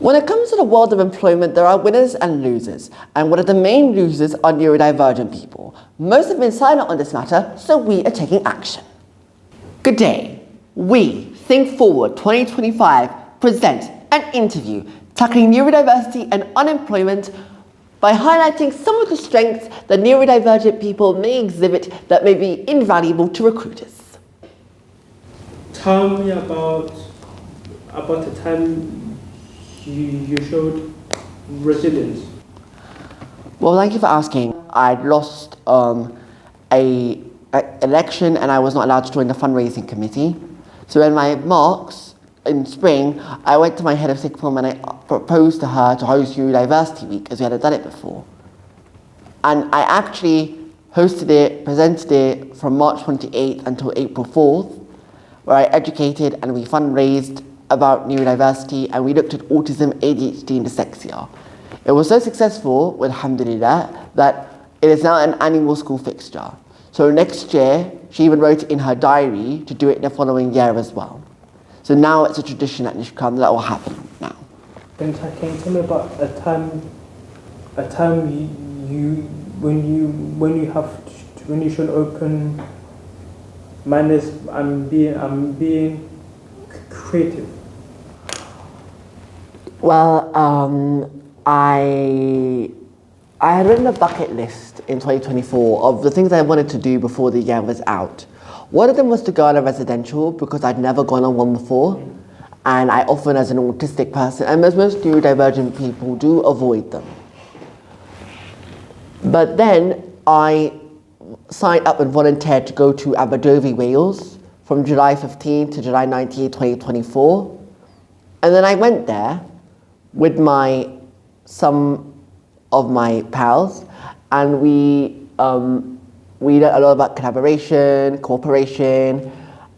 When it comes to the world of employment, there are winners and losers, and one of the main losers are neurodivergent people. Most have been silent on this matter, so we are taking action. Good day. We, Think Forward 2025, present an interview tackling neurodiversity and unemployment by highlighting some of the strengths that neurodivergent people may exhibit that may be invaluable to recruiters. Tell me about the time you showed resilience. Well, thank you for asking. I'd lost a election and I was not allowed to join the fundraising committee. So in my marks in spring, I went to my head of sixth form and I proposed to her to host Neurodiversity Week, as we hadn't done it before. And I actually hosted it, presented it from March 28th until April 4th, where I educated and we fundraised about neurodiversity, and we looked at autism, ADHD and dyslexia. It was so successful, alhamdulillah, that it is now an annual school fixture. So next year, she even wrote it in her diary to do it in the following year as well. So now it's a tradition at Nishkam that will happen now. Can you tell me about a time when you should open mindedness and being creative? Well, I had written a bucket list in 2024 of the things I wanted to do before the year was out. One of them was to go on a residential because I'd never gone on one before, and I often, as an autistic person, and as most neurodivergent people do, avoid them. But then I signed up and volunteered to go to Aberdyfi, Wales from July 15 to July 19, 2024. And then I went there with some of my pals, and we learned a lot about collaboration, cooperation,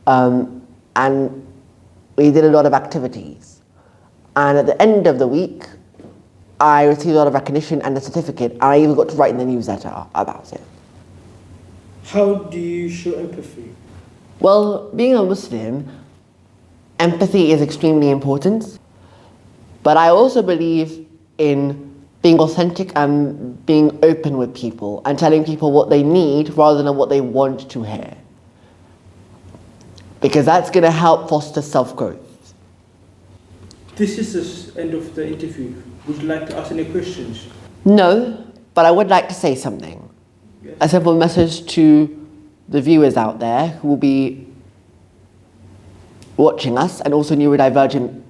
and we did a lot of activities. And at the end of the week, I received a lot of recognition and a certificate, and I even got to write in the newsletter about it. How do you show empathy? Well, being a Muslim, empathy is extremely important, but I also believe in being authentic and being open with people and telling people what they need rather than what they want to hear. Because that's going to help foster self-growth. This is the end of the interview. Would you like to ask any questions? No, but I would like to say something. Yes. A simple message to the viewers out there who will be watching us, and also neurodivergent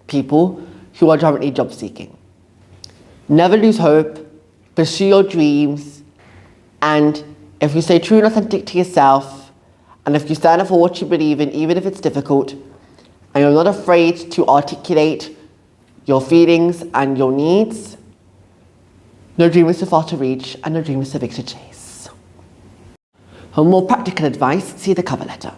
people who are currently job seeking. Never lose hope, pursue your dreams, and if you stay true and authentic to yourself, and if you stand up for what you believe in, even if it's difficult, and you're not afraid to articulate your feelings and your needs, no dream is too far to reach, and no dream is too big to chase. For more practical advice, see the cover letter.